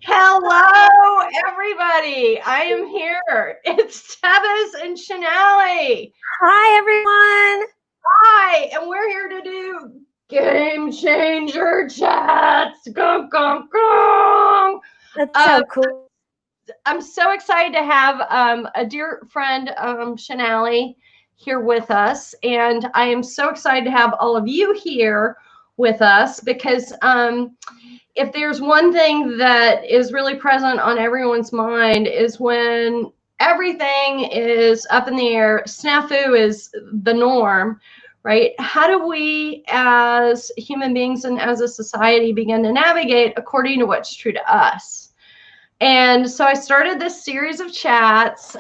Hello, everybody. I am here. It's Tevis and Shonali. Hi, everyone. Hi, and we're here to do Game Changer Chats. Gong, gong, gong. That's so cool. I'm so excited to have a dear friend, Shonali, here with us. And I am so excited to have all of you here with us because if there's one thing that is really present on everyone's mind is when everything is up in the air, snafu is the norm, right? How do we as human beings and as a society begin to navigate according to what's true to us? And so I started this series of chats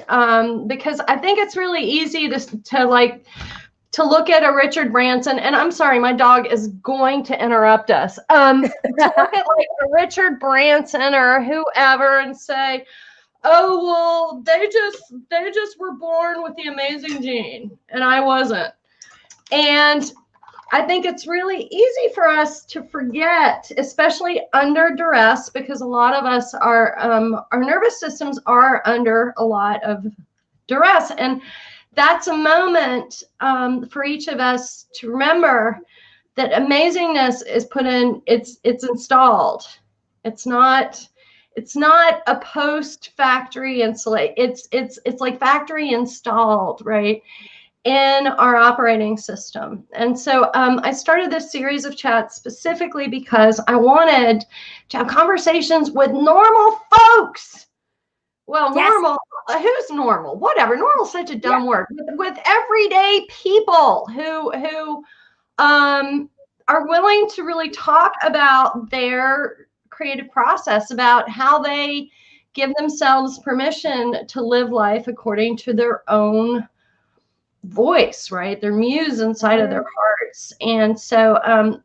because I think it's really easy to look at a Richard Branson, and I'm sorry, my dog is going to interrupt us. To look at like a Richard Branson or whoever and say, oh, well, they just were born with the amazing gene, and I wasn't. And I think it's really easy for us to forget, especially under duress, because a lot of us are, our nervous systems are under a lot of duress. And that's a moment for each of us to remember that amazingness is put in, it's installed. It's not a post factory installation. It's like factory installed, right, in our operating system. And so I started this series of chats specifically because I wanted to have conversations with normal folks. Well, yes. Normal, who's normal? Whatever. Normal is such a dumb word. With everyday people who are willing to really talk about their creative process, about how they give themselves permission to live life according to their own voice, right? Their muse inside of their hearts. And so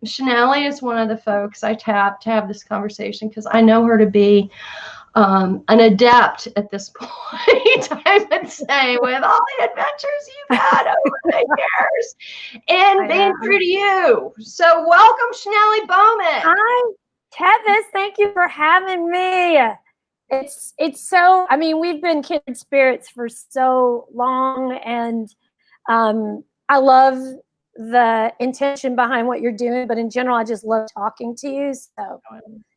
Shonali is one of the folks I tapped to have this conversation because I know her to be an adept at this point, I would say, with all the adventures you've had over the years and being true to you. So welcome, Shonali Bhowmik. Hi, Tevis. Thank you for having me. It's so, I mean, we've been kindred spirits for so long, and I love the intention behind what you're doing, but in general, I just love talking to you. So,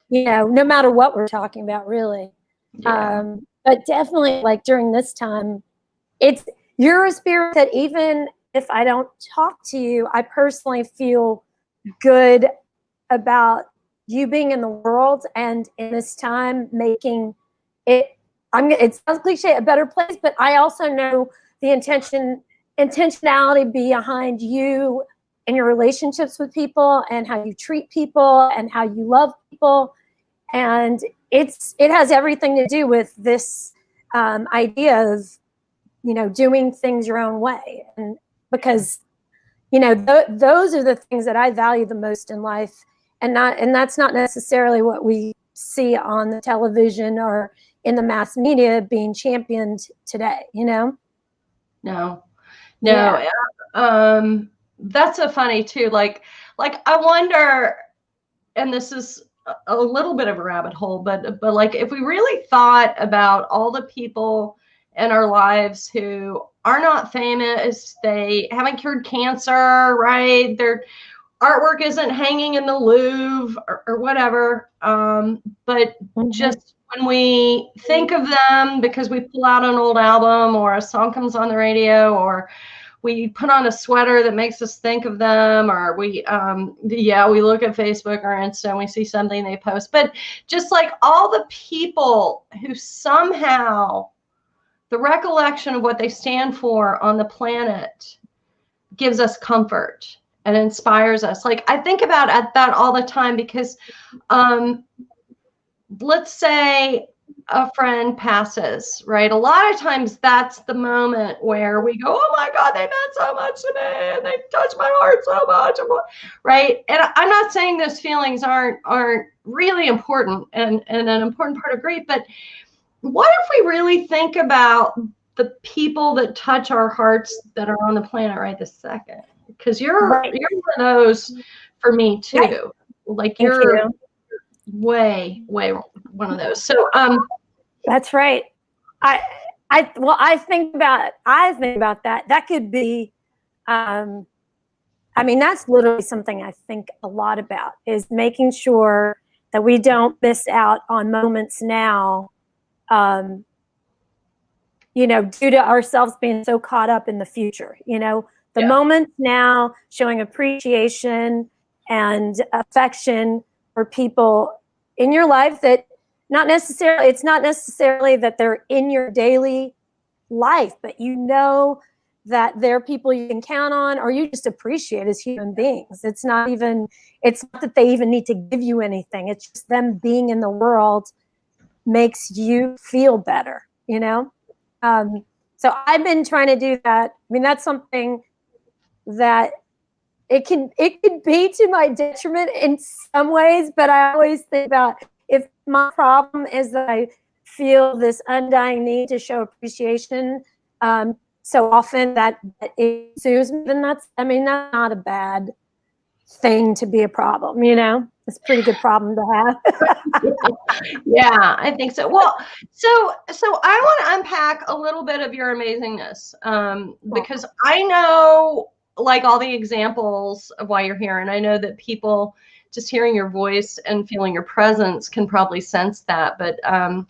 you know, no matter what we're talking about, really. Yeah. But definitely, like during this time, you're a spirit that even if I don't talk to you, I personally feel good about you being in the world and in this time making it, it sounds cliche, a better place, but I also know the intentionality behind you and your relationships with people and how you treat people and how you love people. And it has everything to do with this idea of, you know, doing things your own way. And because, you know, those are the things that I value the most in life, and that's not necessarily what we see on the television or in the mass media being championed today, you know? No. Yeah. That's so funny too. Like I wonder, and this is a little bit of a rabbit hole, but like if we really thought about all the people in our lives who are not famous, they haven't cured cancer, right? Their artwork isn't hanging in the Louvre or whatever. But just when we think of them because we pull out an old album or a song comes on the radio or we put on a sweater that makes us think of them, or we look at Facebook or Insta and we see something they post. But just like all the people who somehow the recollection of what they stand for on the planet gives us comfort and inspires us. Like I think about that all the time because let's say a friend passes, right? A lot of times that's the moment where we go, oh my God, they meant so much to me and they touched my heart so much, right? And I'm not saying those feelings aren't really important and an important part of grief, but what if we really think about the people that touch our hearts that are on the planet right this second? Because you're one of those for me too. Like you're way one of those. So that's right. I think about that. That could be, I mean, that's literally something I think a lot about, is making sure that we don't miss out on moments now, you know, due to ourselves being so caught up in the future. You know, the moments now, showing appreciation and affection for people in your life that it's not necessarily that they're in your daily life, but you know that they're people you can count on, or you just appreciate as human beings. It's not that they even need to give you anything. It's just them being in the world makes you feel better, you know? So I've been trying to do that. I mean, that's something that it could be to my detriment in some ways, but I always think about, if my problem is that I feel this undying need to show appreciation so often that it soothes me, then that's not a bad thing to be a problem, you know? It's a pretty good problem to have. Yeah, I think so. Well, so I want to unpack a little bit of your amazingness, because I know, like, all the examples of why you're here, and I know that people just hearing your voice and feeling your presence can probably sense that. But I'm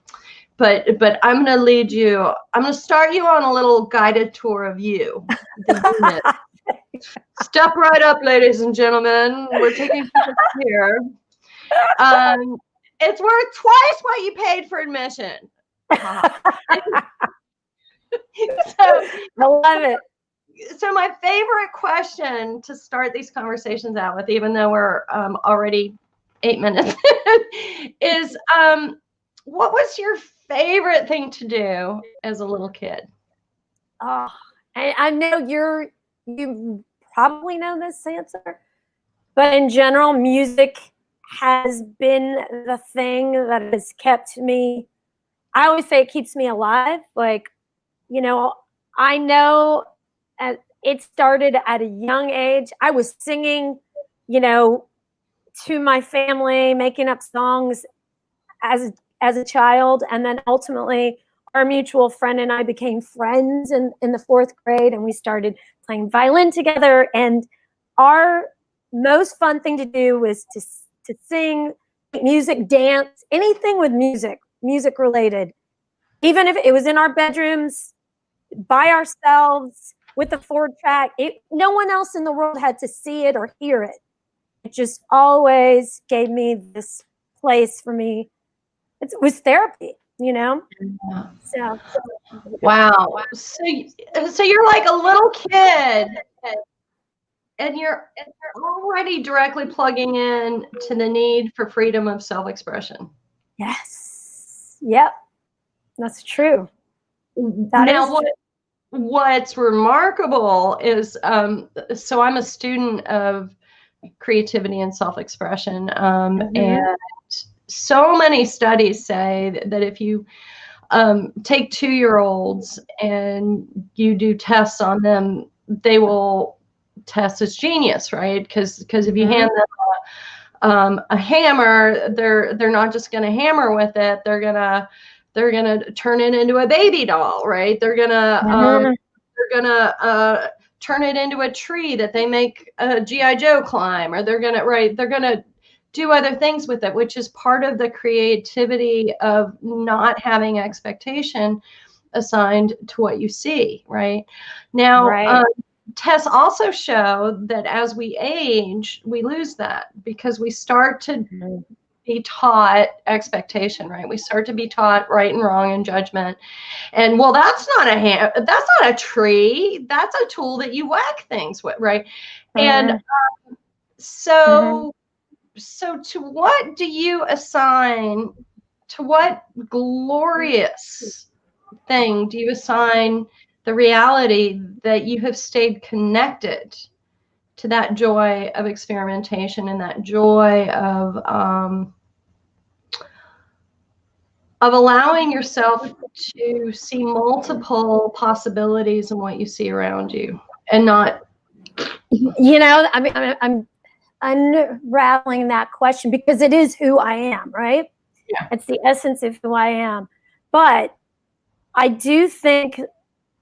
going to lead you. I'm going to start you on a little guided tour of you. Step right up, ladies and gentlemen. We're taking pictures here. It's worth twice what you paid for admission. So, I love it. So my favorite question to start these conversations out with, even though we're already 8 minutes, is what was your favorite thing to do as a little kid? Oh, I know you probably know this answer, but in general, music has been the thing that has kept me, I always say it keeps me alive. Like, you know, I know it started at a young age. I was singing, you know, to my family, making up songs as a child, and then ultimately our mutual friend and I became friends in the 4th grade, and we started playing violin together. And our most fun thing to do was to sing, music, dance, anything with music related. Even if it was in our bedrooms, by ourselves, with the 4-track, no one else in the world had to see it or hear it. It just always gave me this place for me. It was therapy, you know? So. Wow. So you're like a little kid, and you're already directly plugging in to the need for freedom of self-expression. Yes. Yep. That's true. What's remarkable is, so I'm a student of creativity and self-expression, and so many studies say that if you take 2-year-olds and you do tests on them, they will test as genius, right? Because if you hand them a hammer, they're not just going to hammer with it. They're gonna turn it into a baby doll, right? They're gonna turn it into a tree that they make a G.I. Joe climb, or they're gonna do other things with it, which is part of the creativity of not having expectation assigned to what you see, right? Now, tests also show that as we age, we lose that, because we start to be taught expectation, right? We start to be taught right and wrong and judgment. And, well, that's not a tree. That's a tool that you whack things with, right? And so to what do you assign, to what glorious thing do you assign the reality that you have stayed connected to that joy of experimentation and that joy of allowing yourself to see multiple possibilities in what you see around you, and not, you know, I mean, unraveling that question, because it is who I am, right? Yeah. It's the essence of who I am. But I do think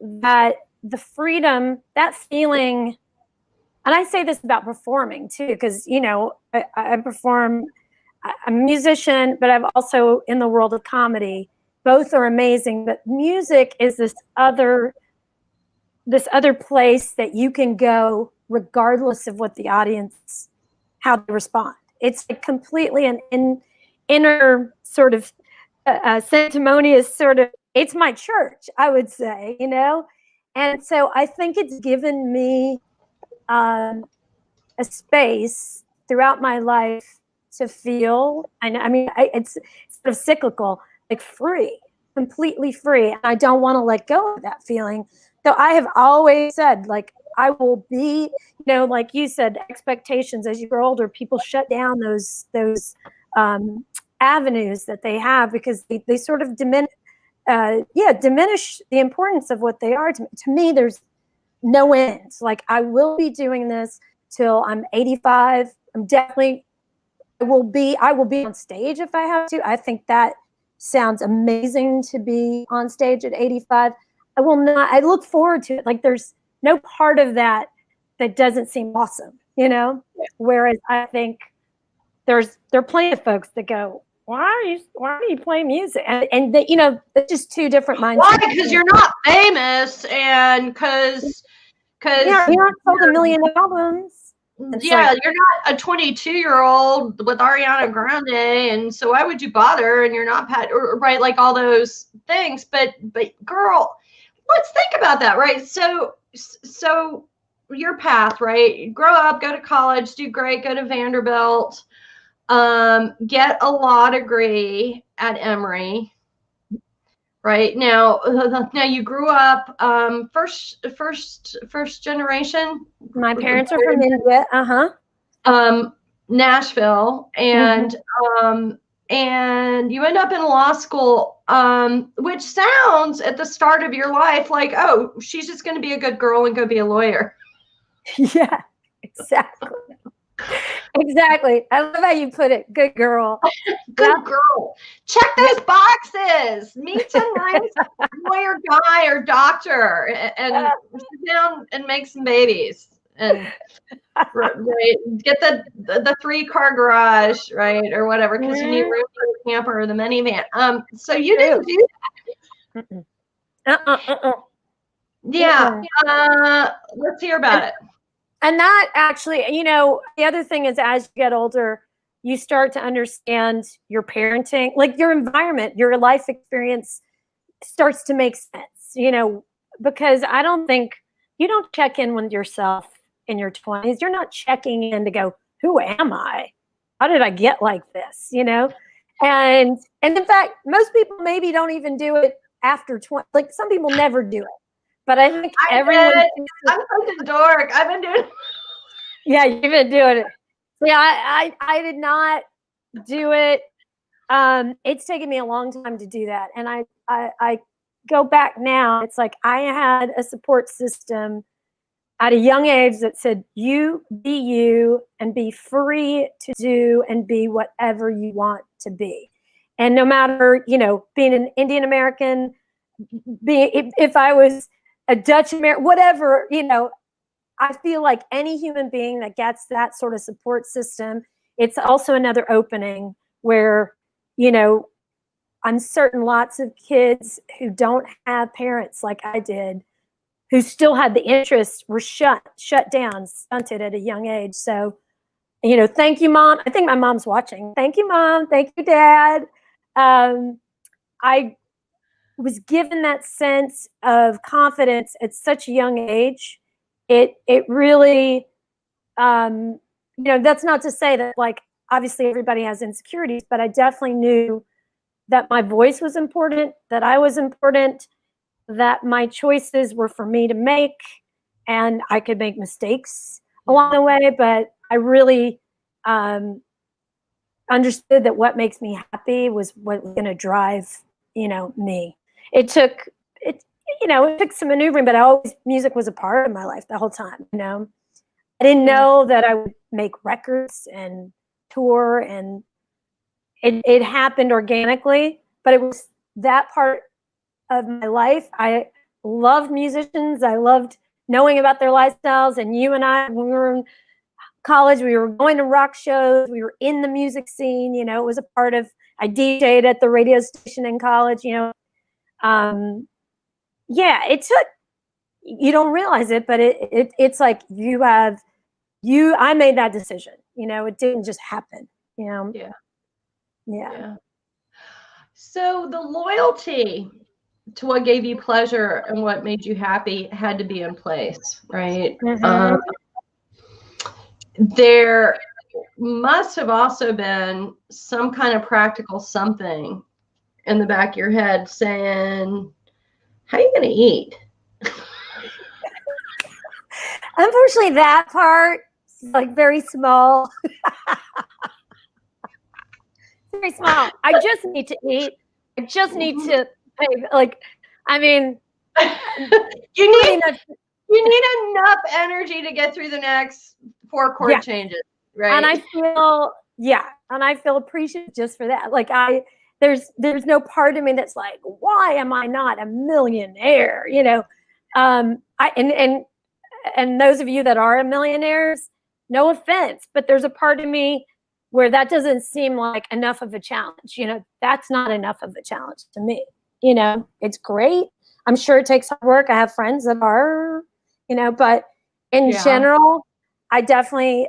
that the freedom, that feeling, and I say this about performing too, because, you know, I perform, I'm a musician, but I'm also in the world of comedy. Both are amazing, but music is this other place that you can go regardless of what the audience, how they respond. It's like completely an inner sort of sanctimonious sort of, it's my church, I would say, you know? And so I think it's given me a space throughout my life to feel, and I mean, it's sort of cyclical, like free, completely free. And I don't want to let go of that feeling. So I have always said, like, I will be, you know, like you said, expectations as you grow older, people shut down those avenues that they have, because they sort of diminish the importance of what they are. To me, there's no end. Like, I will be doing this till I'm 85. I will be on stage if I have to. I think that sounds amazing, to be on stage at 85. I look forward to it. Like, there's no part of that that doesn't seem awesome, you know? Yeah. Whereas I think there are plenty of folks that go, why do you play music? And that, you know, it's just two different mindsets. Why? Because you're not famous, and because you're not sold a million albums. Yeah, like, you're not a 22-year-old with Ariana Grande, and so why would you bother? And you're not right, like all those things. But girl, let's think about that, right? So your path, right? Grow up, go to college, do great, go to Vanderbilt, get a law degree at Emory. Right now you grew up first generation. My parents are from India. Nashville, and and you end up in law school, which sounds at the start of your life like, oh, she's just going to be a good girl and go be a lawyer. Yeah, exactly. Exactly. I love how you put it. Good girl. Good girl. Check those boxes. Meet some nice lawyer guy or doctor, and sit down and make some babies, and right, get the 3-car garage, right, or whatever, because you need room for the camper or the minivan. So you didn't do that. Yeah. Let's hear about it. And that actually, you know, the other thing is, as you get older, you start to understand your parenting, like your environment, your life experience starts to make sense, you know, because I don't think you don't check in with yourself in your 20s. You're not checking in to go, who am I? How did I get like this? You know? And in fact, most people maybe don't even do it after 20. Like, some people never do it. But I think everyone. I'm such a dork. I've been doing. Yeah, you've been doing it. Yeah, I did not do it. It's taken me a long time to do that, and I go back now. It's like I had a support system at a young age that said, "You be you and be free to do and be whatever you want to be," and no matter, you know, being an Indian American, if I was a Dutch American, whatever, you know, I feel like any human being that gets that sort of support system, it's also another opening where, you know, I'm certain lots of kids who don't have parents like I did, who still had the interest, were shut down, stunted at a young age. So, you know, thank you, Mom. I think my mom's watching. Thank you, Mom. Thank you, Dad. I was given that sense of confidence at such a young age. It really, you know, that's not to say that, like, obviously everybody has insecurities, but I definitely knew that my voice was important, that I was important, that my choices were for me to make, and I could make mistakes along the way, but I really understood that what makes me happy was what was going to drive, you know, me. It took some maneuvering, but music was a part of my life the whole time, you know. I didn't know that I would make records and tour, and it happened organically, but it was that part of my life. I loved musicians. I loved knowing about their lifestyles. And you and I, when we were in college, we were going to rock shows. We were in the music scene. You know, it was a part of, I DJ'd at the radio station in college, you know. Yeah, it took, you don't realize it, but it's like I made that decision. You know, it didn't just happen, you know. Yeah. So the loyalty to what gave you pleasure and what made you happy had to be in place, right? Mm-hmm. There must have also been some kind of practical something in the back of your head saying, how are you going to eat? Unfortunately, that part is like very small. Very small. I just need to eat. I just need to pay. Like, I mean, you need enough energy to get through the next 4 chord changes, right? And I feel appreciative just for that. Like there's no part of me that's like, why am I not a millionaire? You know, and those of you that are millionaires, no offense, but there's a part of me where that doesn't seem like enough of a challenge. You know, that's not enough of a challenge to me. You know, it's great. I'm sure it takes hard work. I have friends that are, you know, but in general, I definitely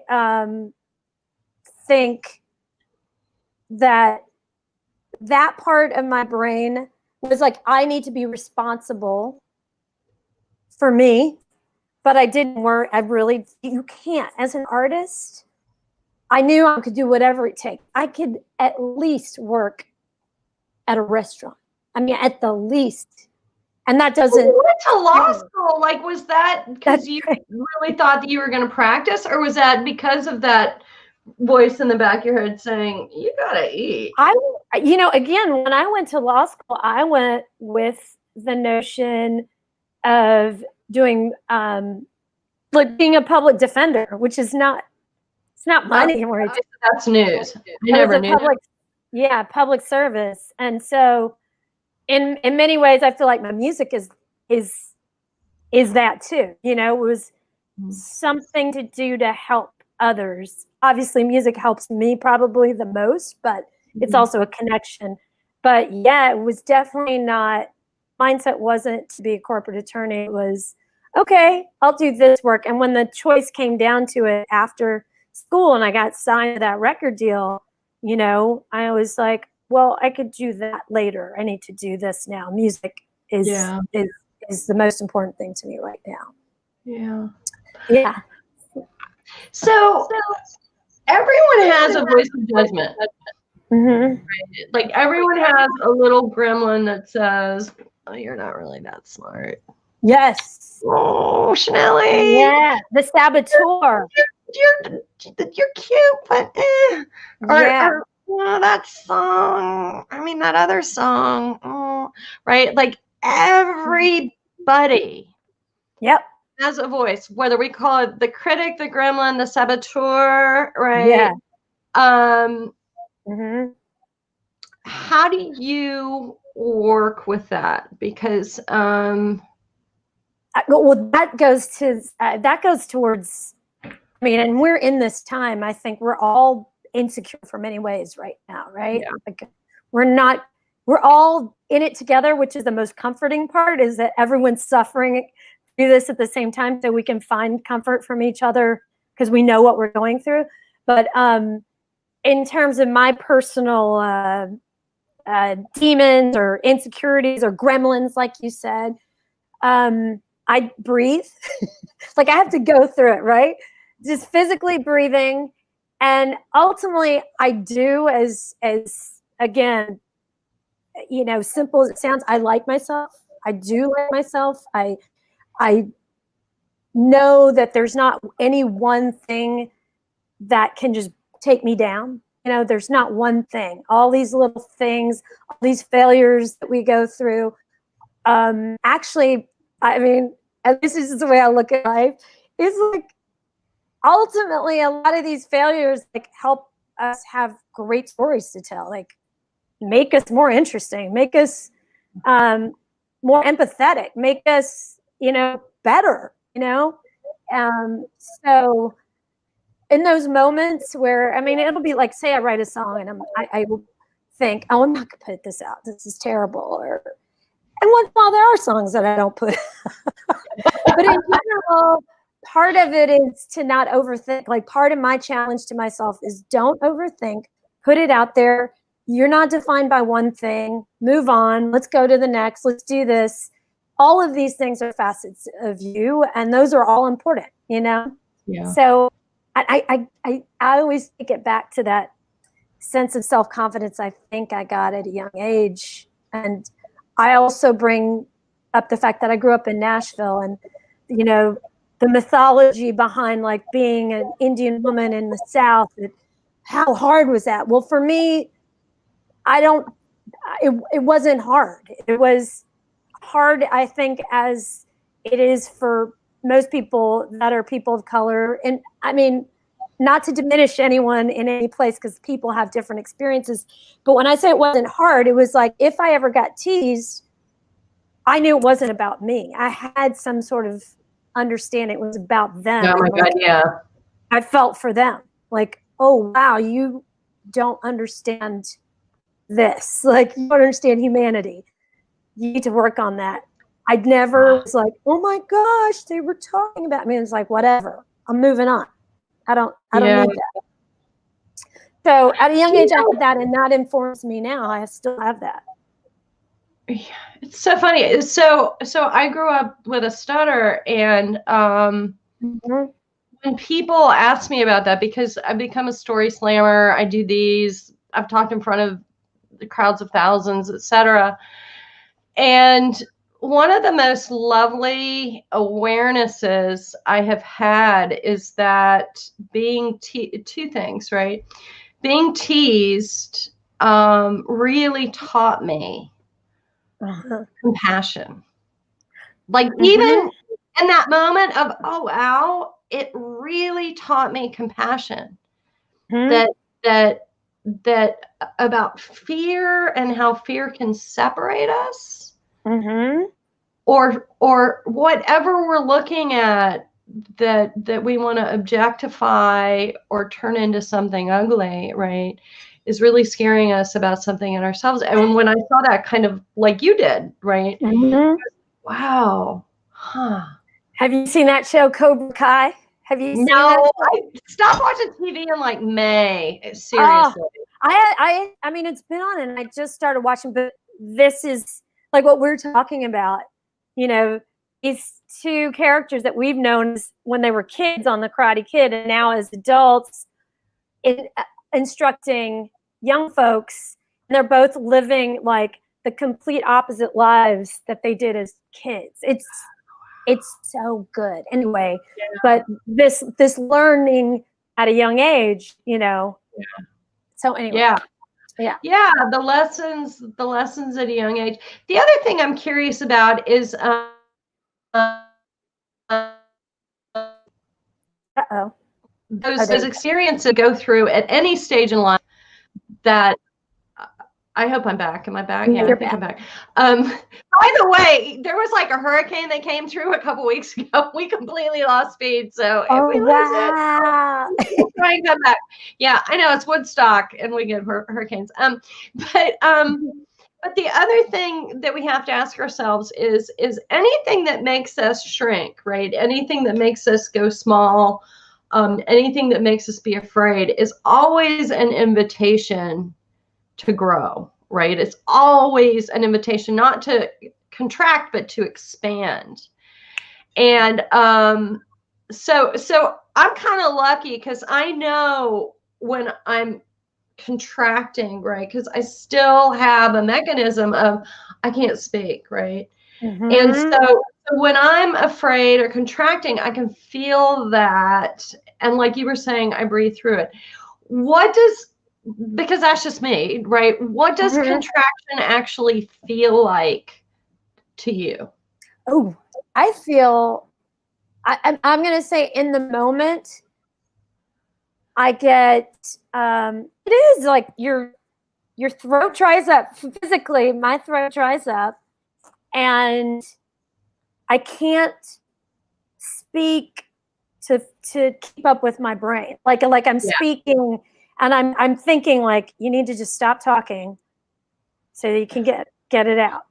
think that part of my brain was like, I need to be responsible for me, but I didn't work. You can't. As an artist, I knew I could do whatever it takes. I could at least work at a restaurant. I mean, at the least. And that doesn't. You went to law school. Like, was that because you really thought that you were going to practice, or was that because of that voice in the back of your head saying, you got to eat? You know, again, when I went to law school, I went with the notion of doing, like being a public defender, which is not, it's not money. That's news. I never knew that. Public service. And so in many ways, I feel like my music is that too. You know, it was something to do to help others. Obviously, music helps me probably the most, but it's also a connection. But yeah, it was definitely not, mindset wasn't to be a corporate attorney. It was, okay, I'll do this work. And when the choice came down to it after school and I got signed to that record deal, you know, I was like, well, I could do that later. I need to do this now. Music is the most important thing to me right now. Yeah. So everyone has a voice of judgment. Mm-hmm. Right? Like everyone has a little gremlin that says, oh, you're not really that smart. Yes. Oh, Shonali. Yeah. The saboteur. You're cute, but or that song. I mean, that other song. Oh, right. Like everybody. Has a voice, whether we call it the critic, the gremlin, the saboteur, right? How do you work with that? Because well, that goes towards, I mean, and we're in this time, I think we're all insecure for many ways right now, right? Like we're all in it together, which is the most comforting part, is that everyone's suffering through this at the same time, so we can find comfort from each other because we know what we're going through. But in terms of my personal demons or insecurities or gremlins, like you said, I breathe. Like I have to go through it, right? Just physically breathing. And ultimately I do, as again, you know, simple as it sounds, I like myself. I do like myself. I know that there's not any one thing that can just take me down. You know, there's not one thing. All these little things, all these failures that we go through. Actually, I mean, and this is the way I look at life, is like, ultimately a lot of these failures like help us have great stories to tell, like make us more interesting, make us more empathetic, make us, better, so in those moments where, I mean, it'll be like, say I write a song and I will think, oh, I'm not gonna put this out, this is terrible, and once in a while there are songs that I don't put but in general, part of it is to not overthink. Like, part of my challenge to myself is don't overthink, put it out there. You're not defined by one thing. Move on. Let's go to the next. Let's do this. All of these things are facets of you, and those are all important, Yeah. So I always take it back to that sense of self-confidence I think I got at a young age. And I also bring up the fact that I grew up in Nashville, and, the mythology behind like being an Indian woman in the South. How hard was that? Well, for me, it wasn't hard. It was hard, I think, as it is for most people that are people of color. And I mean, not to diminish anyone in any place, because people have different experiences. But when I say it wasn't hard, it was like, if I ever got teased, I knew it wasn't about me. I had some sort of understanding it was about them. Oh my God, yeah. I felt for them. Like, oh, wow, you don't understand this. Like, you don't understand humanity. You need to work on that. I never was like, oh my gosh, they were talking about me. It's like, whatever, I'm moving on. I don't need that. So at a young age, I had that, and that informs me now. I still have that. It's so funny. So I grew up with a stutter, and when people ask me about that, because I've become a story slammer, I do these, I've talked in front of the crowds of thousands, etc. And one of the most lovely awarenesses I have had is that being two things, right? Being teased really taught me compassion. Like, even in that moment of, oh wow, it really taught me compassion. That about fear and how fear can separate us. Or whatever we're looking at that we want to objectify or turn into something ugly, right, is really scaring us about something in ourselves. And when I saw that, kind of like you did, right? Wow. Huh. Have you seen that show, Cobra Kai? Have you seen that? No, I stopped watching TV in like May. Seriously. I mean, it's been on, and I just started watching, but this is like what we're talking about. These two characters that we've known when they were kids on The Karate Kid, and now as adults instructing young folks, and they're both living like the complete opposite lives that they did as kids. It's so good. Anyway, but this learning at a young age, So anyway. Yeah, the lessons at a young age. The other thing I'm curious about is those experiences go through at any stage in life that I hope I'm back. Am I back? Yeah, I think I'm back. By the way, there was like a hurricane that came through a couple weeks ago. We completely lost speed. So if we lose it, we'll try and come back. Yeah, I know it's Woodstock and we get hurricanes. But the other thing that we have to ask ourselves is anything that makes us shrink, right? Anything that makes us go small, anything that makes us be afraid is always an invitation to grow, right? It's always an invitation not to contract, but to expand. And so I'm kind of lucky, because I know when I'm contracting, right? Because I still have a mechanism of I can't speak, right? And so when I'm afraid or contracting, I can feel that. And like you were saying, I breathe through it. Because that's just me, right? What does contraction actually feel like to you? Oh, I feel, I'm going to say in the moment, I get, it is like your throat dries up physically. My throat dries up and I can't speak to keep up with my brain. Like I'm speaking and I'm thinking like, you need to just stop talking so that you can get it out.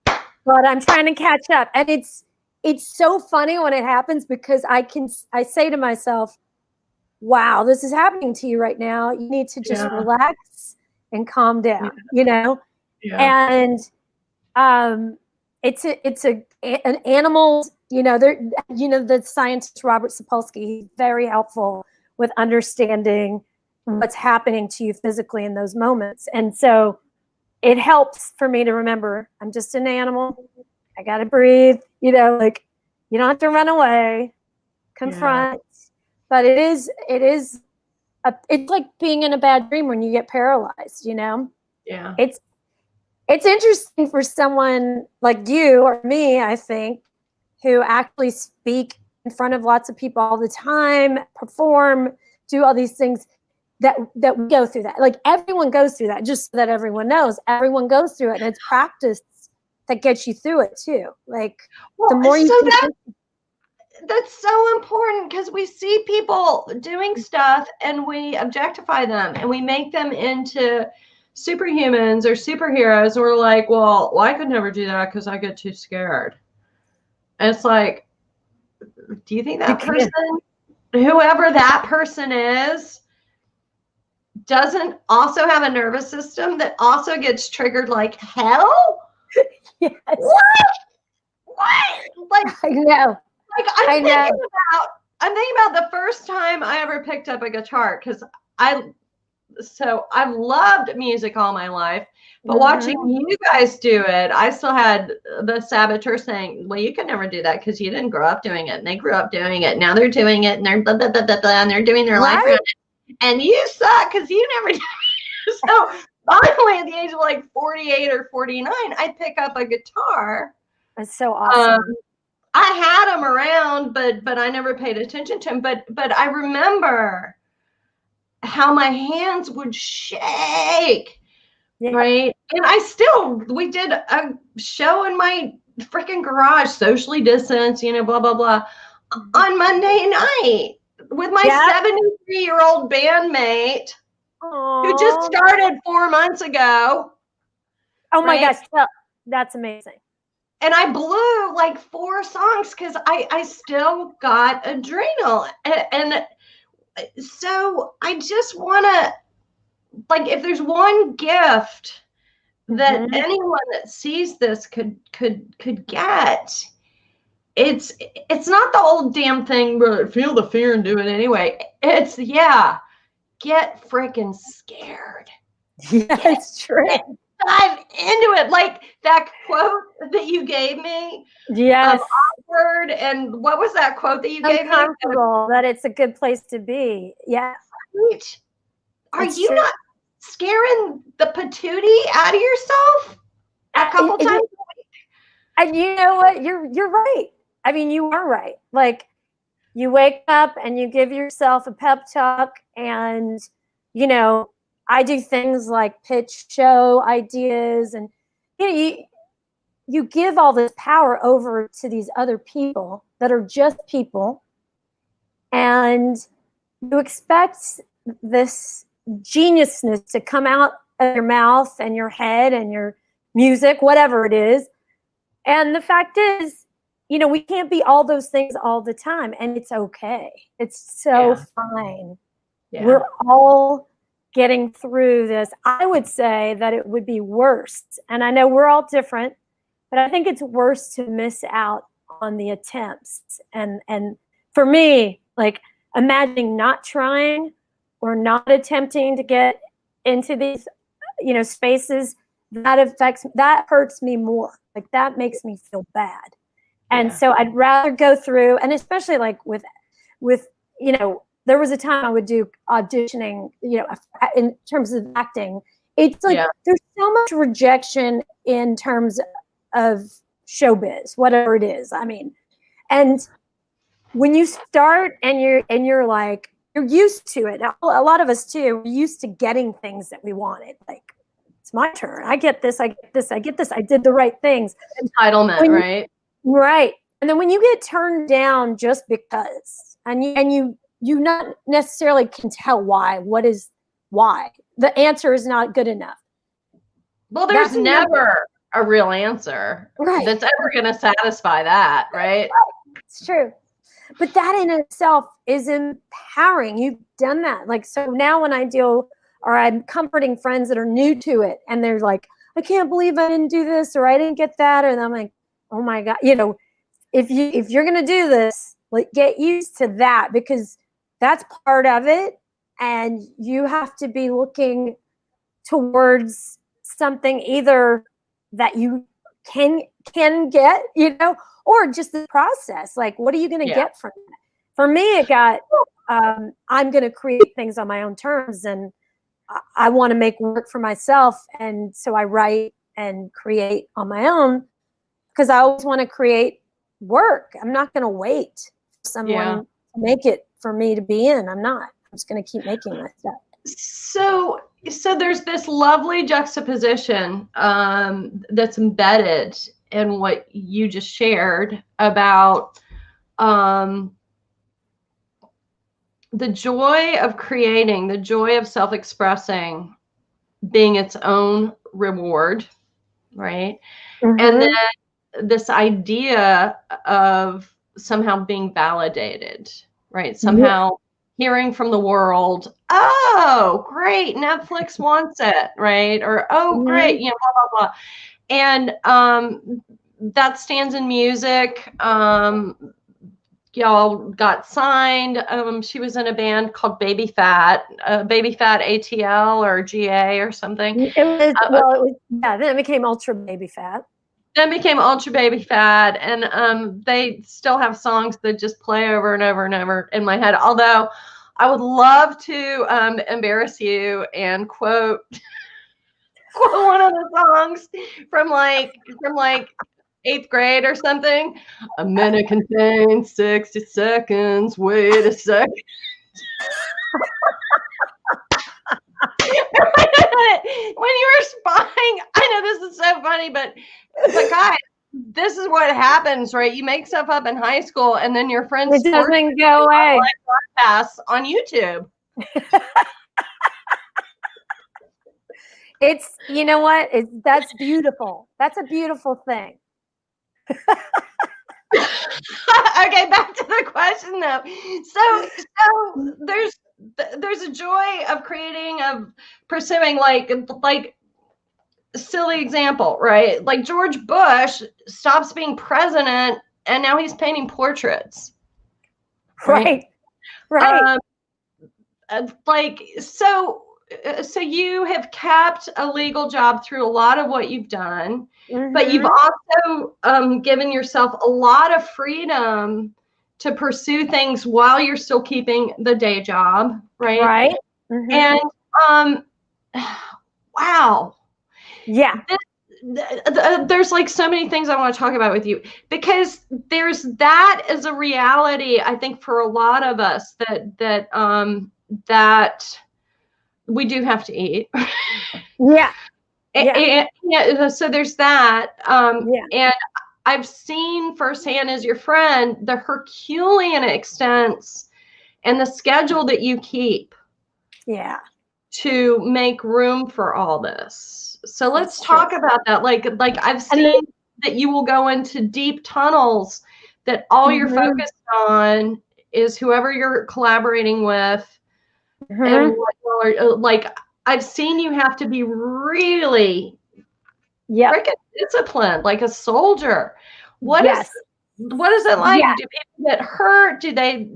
But I'm trying to catch up. And it's so funny when it happens because I say to myself, wow, this is happening to you right now. You need to just relax and calm down, you know? Yeah. And it's an animal, you know, the scientist Robert Sapolsky, he's very helpful with understanding what's happening to you physically in those moments. And so it helps for me to remember I'm just an animal. I got to breathe, you know, like you don't have to run away, confront. But it's like being in a bad dream when you get paralyzed, you know? Yeah. It's interesting for someone like you or me, I think, who actually speak in front of lots of people all the time, perform, do all these things that we go through that. Like everyone goes through that, just so that everyone knows. Everyone goes through it, and it's practice that gets you through it too. Like the more you that's so important because we see people doing stuff and we objectify them and we make them into superhumans or superheroes. And we're like, well, I could never do that because I get too scared. And it's like, do you think that person, whoever that person is, doesn't also have a nervous system that also gets triggered like hell? Yes. What? Like, I know. Like I'm thinking about the first time I ever picked up a guitar because I've loved music all my life, but watching you guys do it, I still had the saboteur saying, well, you could never do that because you didn't grow up doing it and they grew up doing it. Now they're doing it and they're blah, blah, blah, blah, blah, and they're doing their life around it. And you suck because you never did it. So finally at the age of like 48 or 49, I pick up a guitar. That's so awesome. I had them around, but I never paid attention to them. But I remember how my hands would shake, right? And we did a show in my freaking garage, socially distanced, you know, blah, blah, blah, on Monday night with my 73-year-old bandmate who just started 4 months ago. Oh my gosh, well, that's amazing. And I blew like 4 songs because I still got adrenal. And so I just want to, like, if there's one gift that anyone that sees this could get, it's not the old damn thing, bro, feel the fear and do it anyway. It's, get freaking scared. Yeah, it's true. Dive into it, like that quote that you gave me. Yes. Awkward, and what was that quote that you gave me? Uncomfortable, that it's a good place to be. Yeah. Right. Are you not scaring the patootie out of yourself a couple times a week? And you know what? You're right. I mean, you are right. Like you wake up and you give yourself a pep talk, and you know, I do things like pitch show ideas, and you know, you give all this power over to these other people that are just people, and you expect this geniusness to come out of your mouth and your head and your music, whatever it is. And the fact is, you know, we can't be all those things all the time, and it's okay. It's so fine. Yeah. We're all getting through this. I would say that it would be worse, and I know we're all different, but I think it's worse to miss out on the attempts. And for me, like imagining not trying or not attempting to get into these, you know, spaces, that hurts me more. Like that makes me feel bad. And so I'd rather go through, and especially like with, you know, there was a time I would do auditioning, you know, in terms of acting. It's like there's so much rejection in terms of showbiz, whatever it is. I mean, and when you start and you're like, you're used to it. A lot of us too, we're used to getting things that we wanted. Like, it's my turn. I get this, I get this, I get this. I did the right things. Entitlement, right? Right. And then when you get turned down just because, and you not necessarily can tell why, why? The answer is not good enough. Well, there's never a real answer that's ever going to satisfy that, right? It's true. But that in itself is empowering. You've done that. Like, so now when I deal, or I'm comforting friends that are new to it, and they're like, I can't believe I didn't do this, or I didn't get that. And I'm like, oh my God, you know, if you're going to do this, like, get used to that, because that's part of it. And you have to be looking towards something either that you can get, you know, or just the process. Like, what are you going to get from that? For me, it got, I'm going to create things on my own terms, and I want to make work for myself. And so I write and create on my own, because I always want to create work. I'm not going to wait for someone to make it for me to be in. I'm just going to keep making my stuff. So there's this lovely juxtaposition that's embedded in what you just shared about the joy of creating, the joy of self-expressing being its own reward, right? Mm-hmm. And then this idea of somehow being validated, right? Somehow hearing from the world, oh, great, Netflix wants it, right? Or, oh, great, you know, blah, blah, blah. And that stands in music. Y'all got signed. She was in a band called Baby Fat ATL or GA or something. It was, then it became Ultra Baby Fat. Then became Ultra Baby Fat, and they still have songs that just play over and over and over in my head. Although I would love to embarrass you and quote one of the songs from like 8th grade or something. A minute contains 60 seconds. Wait a second. When you were spying, I know this is so funny, but guys, this is what happens, right? You make stuff up in high school, and then your friends it doesn't go away. Broadcasts on YouTube. It's, you know what? That's beautiful. That's a beautiful thing. Okay, back to the question though. So there's a joy of creating, of pursuing, like silly example, right? Like George Bush stops being president, and now he's painting portraits. Right. So you have kept a legal job through a lot of what you've done, but you've also given yourself a lot of freedom to pursue things while you're still keeping the day job, right? Right. And wow. Yeah. There's like so many things I want to talk about with you, because there's that as a reality, I think, for a lot of us, that we do have to eat. So there's that. And I've seen firsthand as your friend the Herculean extents and the schedule that you keep to make room for all this. So let's talk about that. Like I've seen that you will go into deep tunnels that all you're focused on is whoever you're collaborating with. And like I've seen you have to be really freaking disciplined, like a soldier. What is it like? Do people get hurt? Do they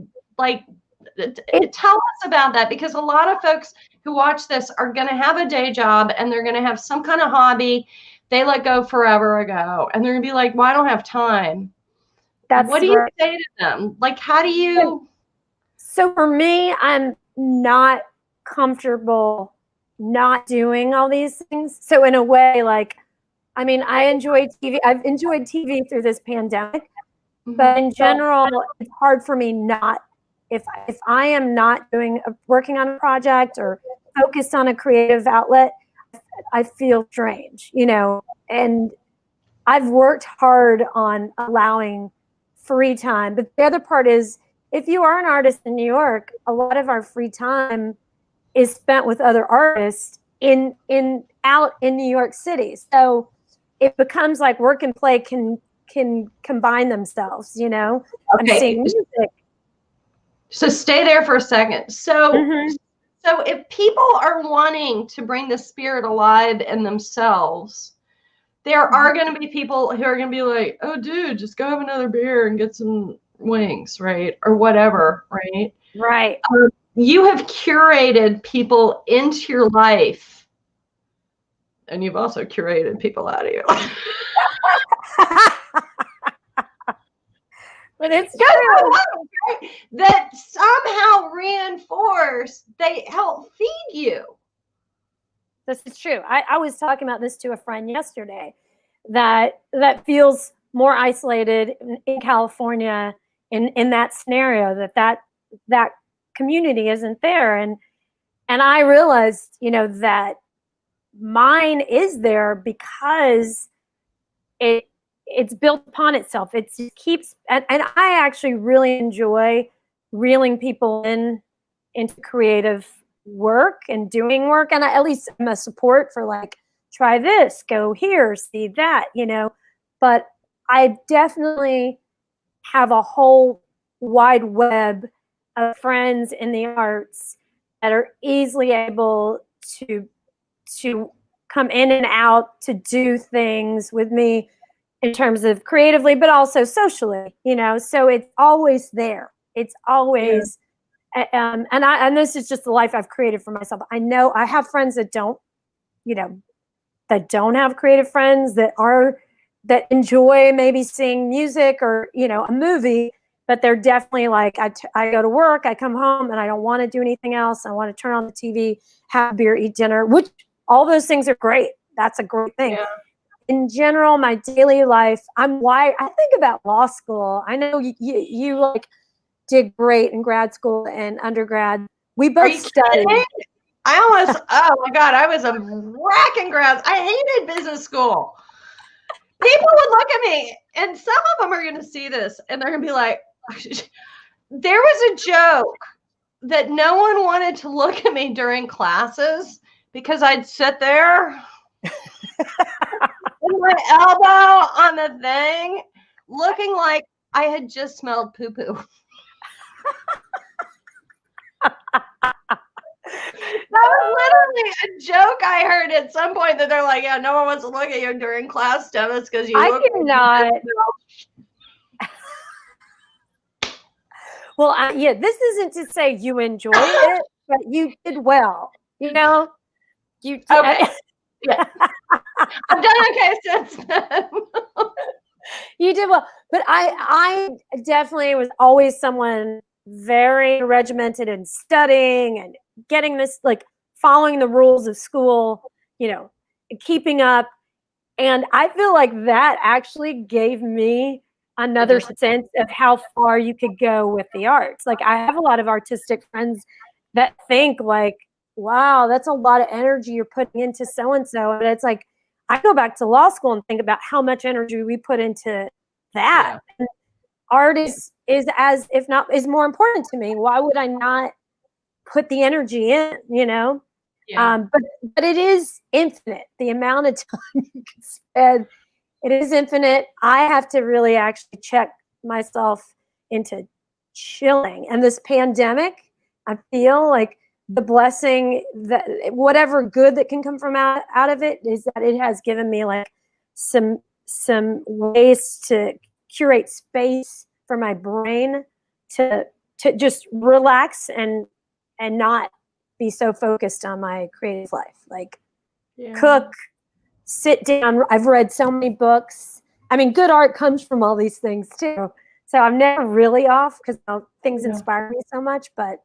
tell us about that? Because a lot of folks who watch this are going to have a day job, and they're going to have some kind of hobby they let go forever ago, and they're going to be like, well, I don't have time. What do you say to them? Like, how do you? So for me, I'm not comfortable not doing all these things. So in a way, like, I mean, I enjoy TV. I've enjoyed TV through this pandemic, but in general, it's hard for me not if I am not working on a project or focused on a creative outlet, I feel strange, you know. And I've worked hard on allowing free time. But the other part is, if you are an artist in New York, a lot of our free time is spent with other artists out in New York City. So it becomes like work and play can combine themselves, you know. Okay. I'm seeing music. So stay there for a second. So if people are wanting to bring the spirit alive in themselves, there are going to be people who are going to be like, oh, dude, just go have another beer and get some wings, right? Or whatever, right? Right. You have curated people into your life, and you've also curated people out of your life. But it's true. That somehow reinforce, they help feed you. This is true. I was talking about this to a friend yesterday that feels more isolated in California in that scenario, that community isn't there. And I realized, you know, that mine is there because it's built upon itself. It keeps, and I actually really enjoy reeling people into creative work and doing work. And at least I'm a support for, like, try this, go here, see that, you know. But I definitely have a whole wide web of friends in the arts that are easily able to come in and out to do things with me in terms of creatively, but also socially, you know. So it's always there. It's always, and this is just the life I've created for myself. I know I have friends that don't, you know, that don't have creative friends, that enjoy maybe seeing music or, you know, a movie, but they're definitely like, I go to work, I come home, and I don't want to do anything else. I want to turn on the TV, have beer, eat dinner, which all those things are great. That's a great thing. Yeah. In general, my daily life, I think about law school. I know you like did great in grad school and undergrad. We both studied. I almost, oh my God, I was a wreck in grad. I hated business school. People would look at me, and some of them are going to see this, and they're going to be like, there was a joke that no one wanted to look at me during classes because I'd sit there with my elbow on the thing, looking like I had just smelled poo-poo. That was literally a joke I heard at some point, that they're like, yeah, no one wants to look at you during class, Tevis, because you look cannot. Well, yeah, this isn't to say you enjoyed it, but you did well. You know, you did. Okay. Yeah. I've done okay since then. You did well, but I definitely was always someone very regimented in studying and getting this, like, following the rules of school, you know, keeping up. And I feel like that actually gave me another sense of how far you could go with the arts. Like, I have a lot of artistic friends that think like, wow, that's a lot of energy you're putting into so-and-so. And it's like, I go back to law school and think about how much energy we put into that. Yeah. Art is as, if not, is more important to me. Why would I not put the energy in, you know? Yeah. But it is infinite. The amount of time you can spend, it is infinite. I have to really actually check myself into chilling. And this pandemic, I feel like the blessing, that whatever good that can come from out of it, is that it has given me like some ways to curate space for my brain to just relax and not be so focused on my creative life. Like, cook, sit down. I've read so many books. I mean, good art comes from all these things too. So I'm never really off, because things inspire me so much, but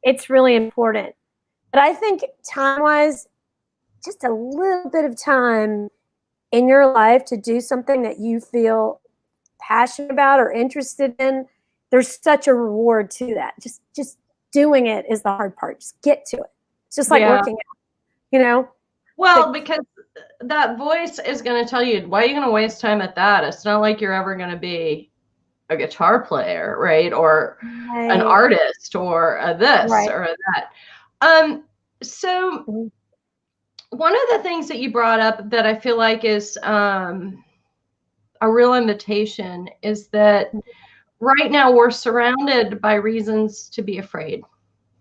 it's really important. But I think time-wise, just a little bit of time in your life to do something that you feel passionate about or interested in there's such a reward to that. Just doing it is the hard part. Just get to it. It's just like working out, you know? Well, because that voice is going to tell you, why are you going to waste time at that? It's not like you're ever going to be a guitar player, right? Or an artist, or a this or a that. So one of the things that you brought up that I feel like is a real invitation is that right now we're surrounded by reasons to be afraid,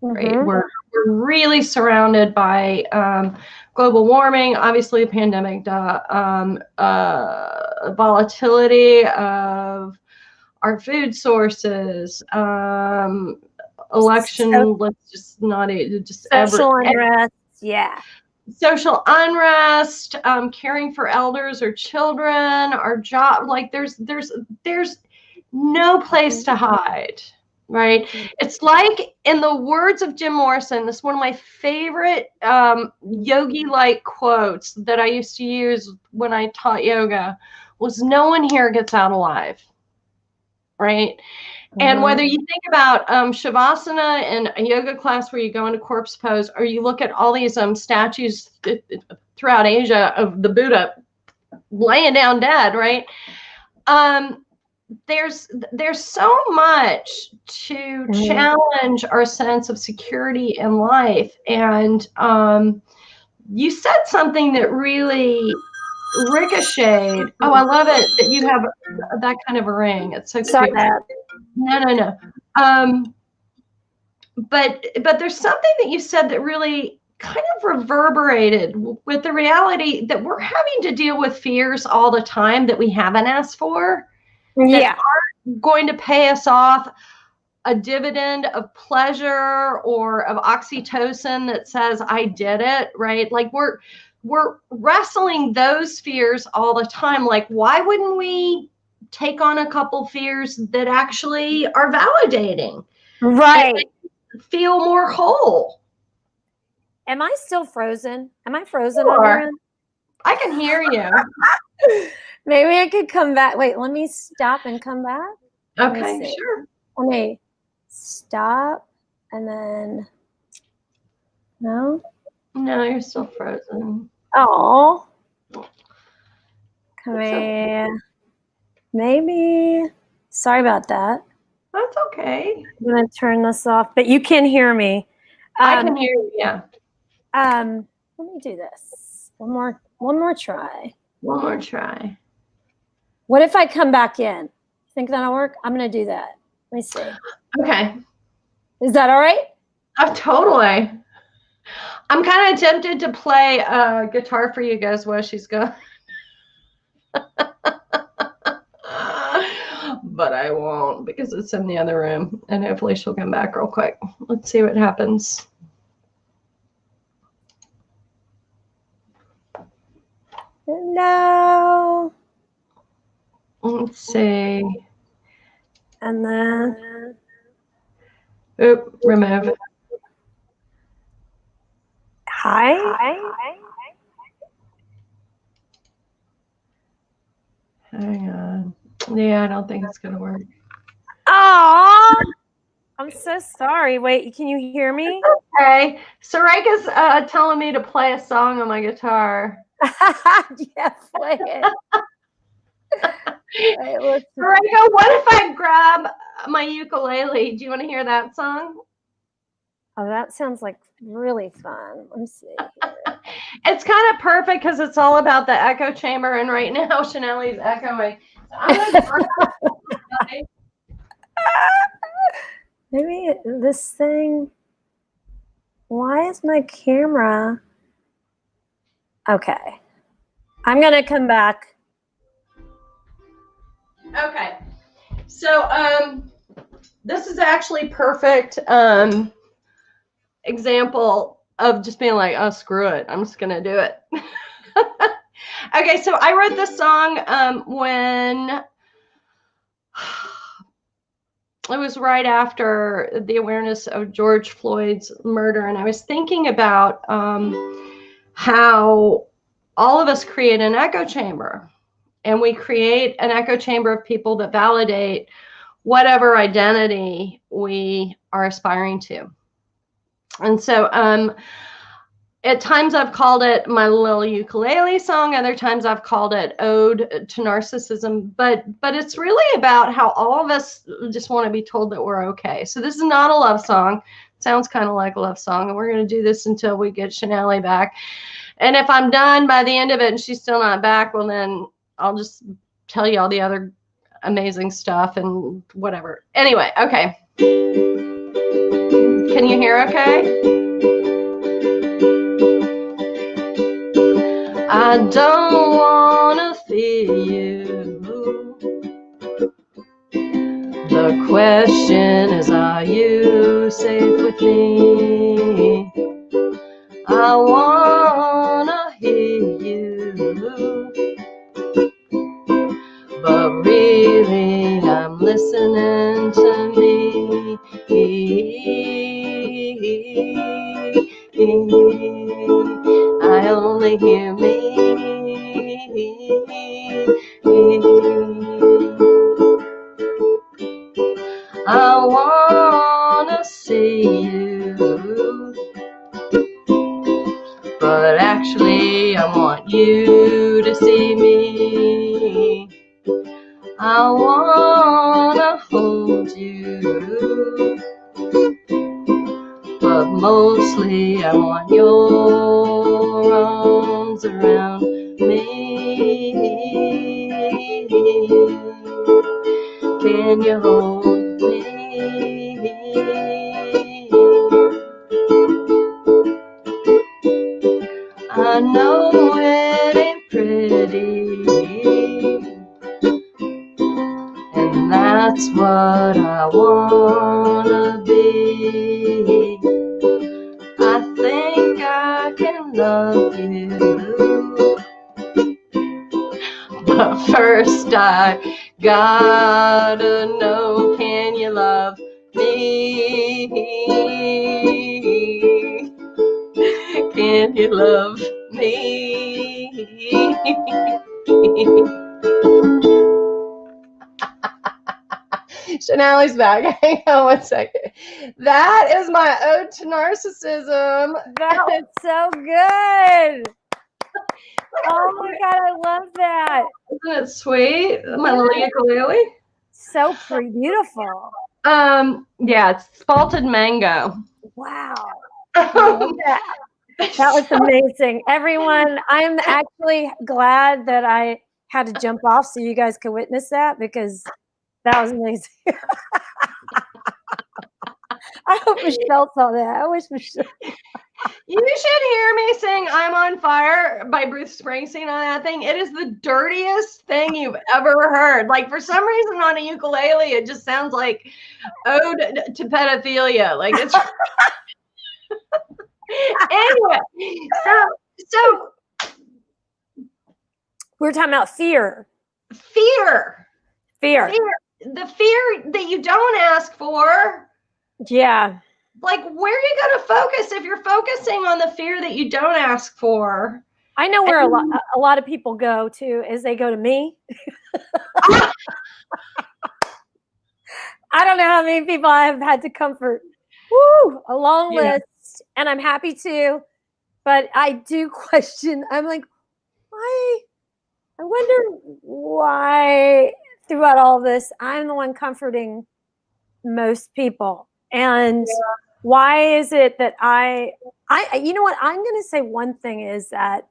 right? We're really surrounded by global warming, obviously the pandemic, volatility of our food sources, election, let's just not just social unrest, social unrest, caring for elders or children, our job, like there's no place to hide, right? It's like, in the words of Jim Morrison, this is one of my favorite yogi-like quotes that I used to use when I taught yoga, was no one here gets out alive, right? And whether you think about Shavasana in a yoga class where you go into corpse pose, or you look at all these statues throughout Asia of the Buddha laying down dead, right? There's so much to challenge our sense of security in life. And you said something that really ricocheted. Oh, I love it that you have that kind of a ring. It's so cute. No. But there's something that you said that really kind of reverberated with the reality that we're having to deal with fears all the time that we haven't asked for. That aren't going to pay us off a dividend of pleasure or of oxytocin that says I did it, right? Like we're wrestling those fears all the time. Like, why wouldn't we take on a couple fears that actually are validating, right? Feel more whole. Am I still frozen? Am I frozen on your end? I can hear you. Maybe I could come back. Wait, let me stop and come back. Okay, sure. Let me stop and then no, you're still frozen. Oh, come here. Maybe. Sorry about that. That's okay. I'm gonna turn this off, but you can hear me. I can hear you. Yeah. Let me do this. One more try. One more try. What if I come back in? Think that'll work? I'm gonna do that. Let me see. Okay. Is that all right? Oh, totally. I'm kind of tempted to play guitar for you guys while she's gone. But I won't, because it's in the other room, and hopefully she'll come back real quick. Let's see what happens. No. Let's see. And then remove. Hi. Hang on. Yeah, I don't think it's gonna work. Oh, I'm so sorry. Wait, can you hear me? Okay. Sarika's telling me to play a song on my guitar. Yeah, play it. Wait, Sarika, what if I grab my ukulele? Do you want to hear that song? Oh, that sounds like really fun. Let me see. It's kind of perfect because it's all about the echo chamber, and right now Shonali's echoing. So I'm gonna maybe this thing. Why is my camera? Okay, I'm gonna come back. Okay, so this is actually perfect example of just being like, oh, screw it, I'm just gonna do it. Okay, so I wrote this song when it was right after the awareness of George Floyd's murder, and I was thinking about how all of us create an echo chamber, and we create an echo chamber of people that validate whatever identity we are aspiring to. And so at times I've called it my little ukulele song. Other times I've called it Ode to Narcissism. But it's really about how all of us just want to be told that we're okay. So this is not a love song. It sounds kind of like a love song. And we're going to do this until we get Shonali back. And if I'm done by the end of it and she's still not back, well, then I'll just tell you all the other amazing stuff and whatever. Anyway, okay. Can you hear okay? I don't wanna fear you. The question is, are you safe with me? I wanna hear you, but really I'm listening to me. I only hear me. I wanna see you, but actually I want you to see me. I wanna hold you, but mostly I want your arms around me. Can you hold me? I know it ain't pretty, and that's what I wanna be. I think I can love you, but first I gotta know, can you love me? Can you love me? Shonali's back. Hang on one second. That is my ode to narcissism. That was so good. Oh my God, I love that. Isn't it sweet? My little ukulele. So pretty, beautiful. Yeah, it's salted mango. Wow. That was amazing. Everyone, I'm actually glad that I had to jump off so you guys could witness that, because that was amazing. I hope Michelle saw that. I wish Michelle. You should hear me sing I'm on Fire by Bruce Springsteen on that thing. It is the dirtiest thing you've ever heard. Like, for some reason on a ukulele, it just sounds like ode to pedophilia. Like, it's anyway. So we're talking about fear. Fear. The fear that you don't ask for. Yeah. Like, where are you going to focus if you're focusing on the fear that you don't ask for? I know where a lot of people go to is they go to me. I don't know how many people I've had to comfort. Woo, a long list, and I'm happy to, but I do question. I'm like, why? I wonder why throughout all this, I'm the one comforting most people. And why is it that I you know what, I'm going to say one thing is that,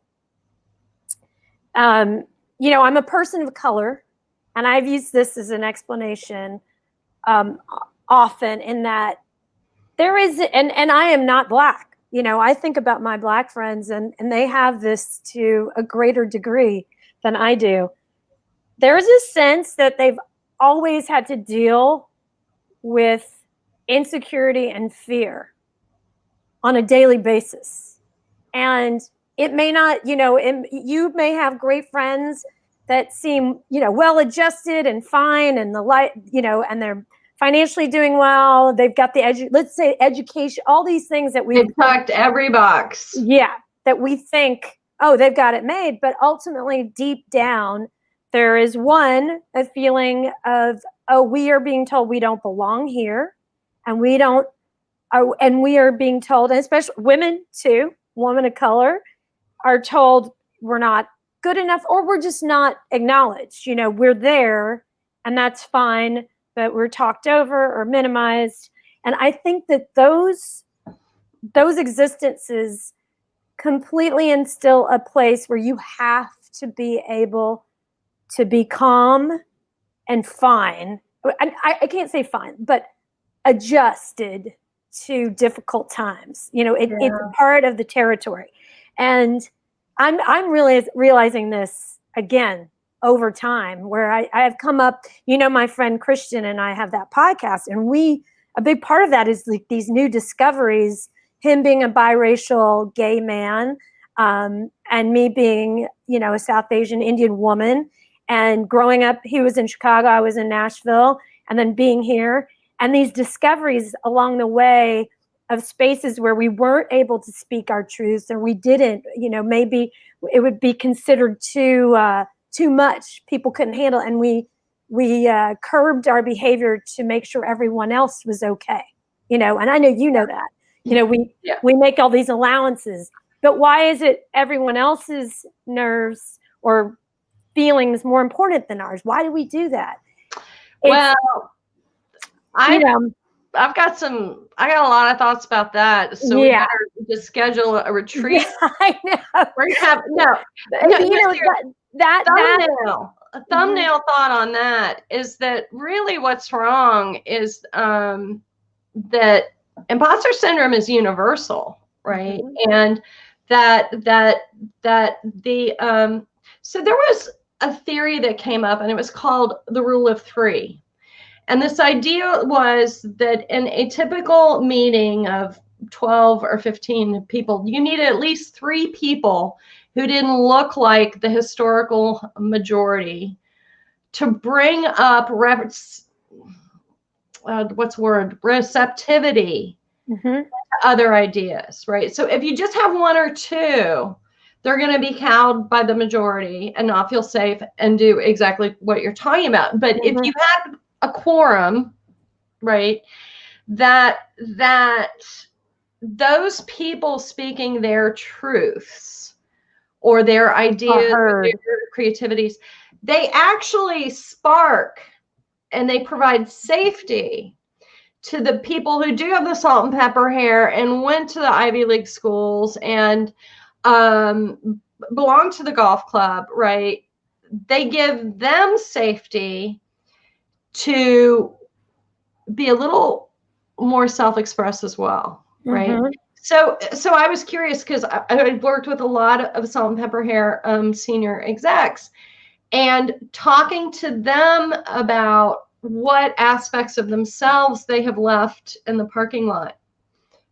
you know, I'm a person of color, and I've used this as an explanation often, in that there is, and I am not Black. You know, I think about my Black friends, and they have this to a greater degree than I do. There is a sense that they've always had to deal with insecurity and fear on a daily basis. And it may not, you know, you may have great friends that seem, you know, well-adjusted and fine, and you know, and they're financially doing well. They've got the let's say education, all these things that we've checked every box. Yeah, that we think, oh, they've got it made. But ultimately, deep down, There is one, a feeling of, oh, we are being told we don't belong here, and we are being told, and especially women too, women of color, are told we're not good enough, or we're just not acknowledged. We're there, and that's fine, but we're talked over or minimized. And I think that those existences completely instill a place where you have to be able to be calm and fine. I can't say fine, but adjusted to difficult times. It's a part of the territory. And I'm really realizing this again over time, where I have come up, my friend Christian and I have that podcast, and a big part of that is like these new discoveries, him being a biracial gay man, and me being, a South Asian Indian woman, and growing up, he was in Chicago, I was in Nashville, and then being here, and these discoveries along the way of spaces where we weren't able to speak our truths, or we didn't, maybe it would be considered too much. People couldn't handle, and we curbed our behavior to make sure everyone else was okay. And I know that. We make all these allowances, but why is it everyone else's nerves or feelings more important than ours? Why do we do that? I've got a lot of thoughts about that. So we better just schedule a retreat. Yeah, I know. We're gonna have a thumbnail thought on that is that really what's wrong is that imposter syndrome is universal, right? Mm-hmm. And that the so there was a theory that came up, and it was called the rule of three. And this idea was that in a typical meeting of 12 or 15 people, you need at least 3 people who didn't look like the historical majority to bring up receptivity to other ideas, right? So if you just have 1 or 2, they're going to be cowed by the majority and not feel safe and do exactly what you're talking about. But if you had a quorum, right, that those people speaking their truths or their ideas, or their creativities, they actually spark and they provide safety to the people who do have the salt and pepper hair and went to the Ivy League schools and belong to the golf club, right? They give them safety to be a little more self-expressed as well, right? Mm-hmm. So I was curious because I worked with a lot of salt and pepper hair senior execs, and talking to them about what aspects of themselves they have left in the parking lot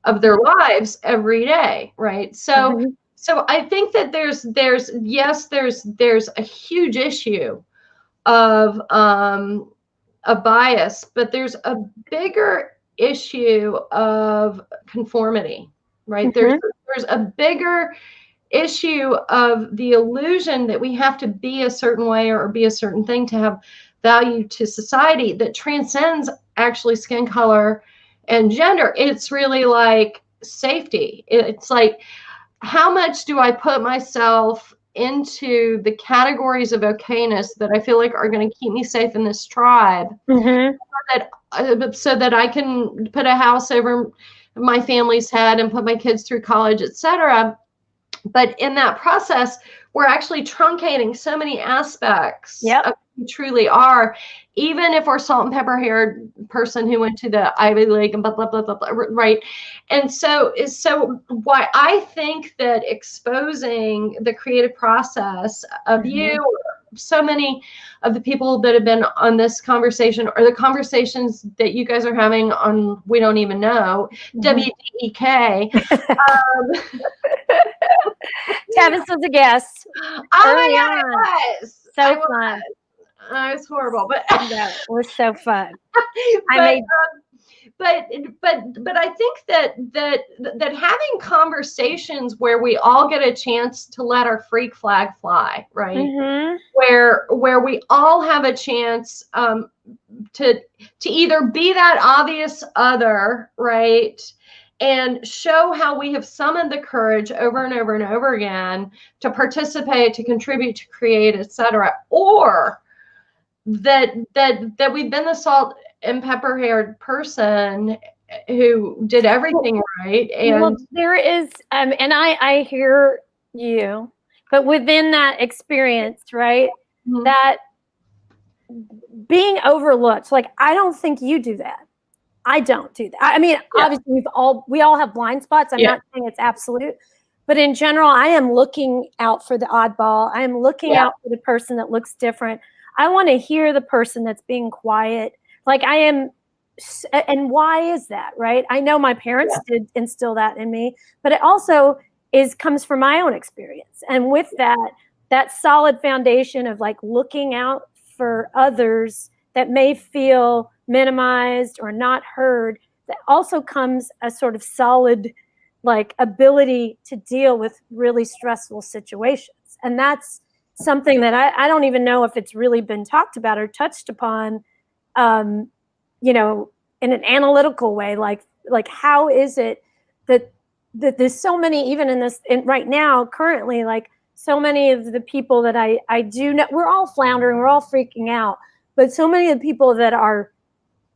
of their lives every day, right? So so I think that there's a huge issue of a bias, but there's a bigger issue of conformity, right? There's a bigger issue of the illusion that we have to be a certain way or be a certain thing to have value to society that transcends actually skin color and gender. It's really like safety. It's like, how much do I put myself into the categories of okayness that I feel like are going to keep me safe in this tribe, so that I can put a house over my family's head and put my kids through college, etc. But in that process, we're actually truncating so many aspects of who we truly are, even if we're salt and pepper haired person who went to the Ivy League and blah, blah, blah, blah, blah, right? And so why I think that exposing the creative process of you, so many of the people that have been on this conversation or the conversations that you guys are having on We Don't Even Know, WDEK. Tevis was a guest. Oh my God, it was. So fun. It was horrible, but no, it was so fun. but I think that having conversations where we all get a chance to let our freak flag fly, right? Mm-hmm. Where we all have a chance to either be that obvious other, right? And show how we have summoned the courage over and over and over again to participate, to contribute, to create, etc. Or that we've been the salt and pepper haired person who did everything right. And well, there is, and I hear you, but within that experience, right, mm-hmm. that being overlooked, like, I don't think you do that. I don't do that. I mean, obviously we all have blind spots. I'm not saying it's absolute, but in general, I am looking out for the oddball. I am looking out for the person that looks different. I want to hear the person that's being quiet. Like, I am, and why is that, right? I know my parents did instill that in me, but it also comes from my own experience. And with that solid foundation of like looking out for others that may feel minimized or not heard, that also comes a sort of solid like ability to deal with really stressful situations. And that's something that I don't even know if it's really been talked about or touched upon, you know, in an analytical way. Like how is it that there's so many, even right now, currently, like so many of the people that I do know, we're all floundering, we're all freaking out, but so many of the people that are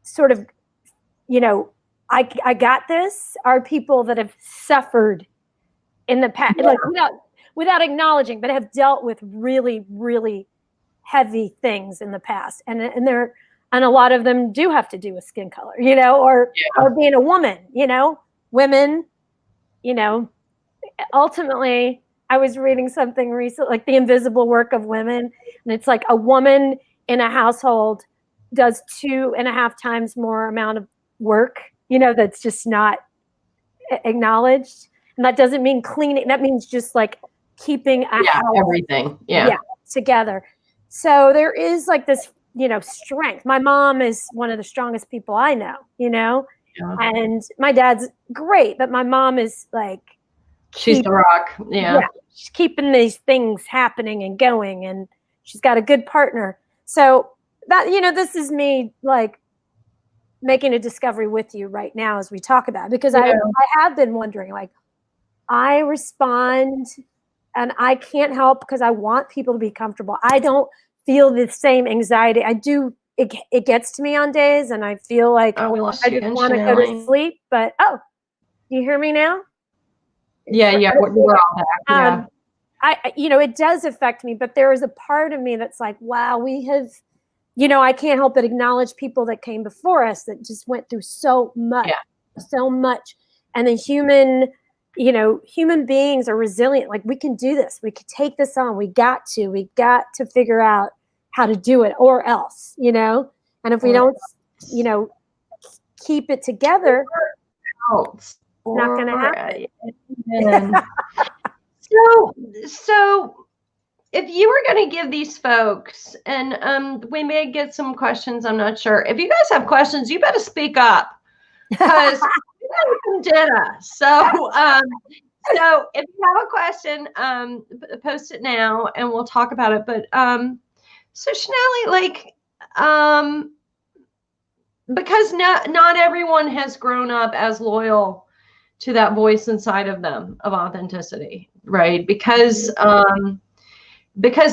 sort of, you know, I got this, are people that have suffered in the past, like without acknowledging, but have dealt with really, really heavy things in the past. And a lot of them do have to do with skin color, you know, or being a woman, you know, women, you know, ultimately, I was reading something recently, like The Invisible Work of Women. And it's like a woman in a household does 2.5 times more amount of work, you know, that's just not acknowledged. And that doesn't mean cleaning. That means just like keeping a house, everything together. So there is like this, you know, strength. My mom is one of the strongest people I know, you know, and my dad's great, but my mom is like, she's the rock. She's keeping these things happening and going, and she's got a good partner. So that, you know, this is me like making a discovery with you right now as we talk about it, because I have been wondering, like, I respond and I can't help because I want people to be comfortable. I don't feel the same anxiety. I do. It gets to me on days and I feel like I just want to go to sleep, but you hear me now? We're all back. I, you know, it does affect me, but there is a part of me that's like, wow, we have, you know, I can't help but acknowledge people that came before us that just went through so much. And the human beings are resilient. Like, we can do this. We could take this on. We got to figure out how to do it, or else, you know, and if we don't, you know, keep it together, it's not going to happen. So if you were going to give these folks, and we may get some questions, I'm not sure. If you guys have questions, you better speak up, because we got some dinner. So if you have a question, post it now and we'll talk about it. But so Shonali, like, because not everyone has grown up as loyal to that voice inside of them of authenticity, right? Because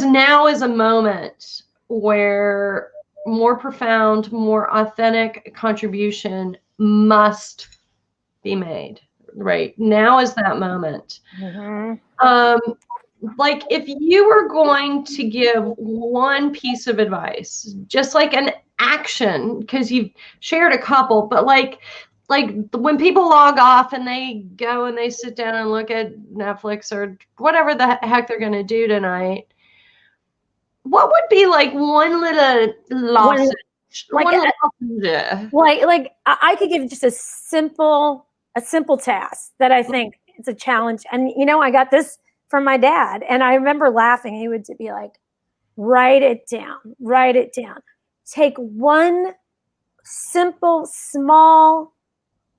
now is a moment where more profound, more authentic contribution must be made, right? Now is that moment. Like, if you were going to give one piece of advice, just like an action, because you've shared a couple, but like when people log off and they go and they sit down and look at Netflix or whatever the heck they're going to do tonight, what would be like one little lozenge? Like I could give just a simple task that I think it's a challenge. And, you know, I got this from my dad, and I remember laughing. He would be like, write it down. Take one simple, small,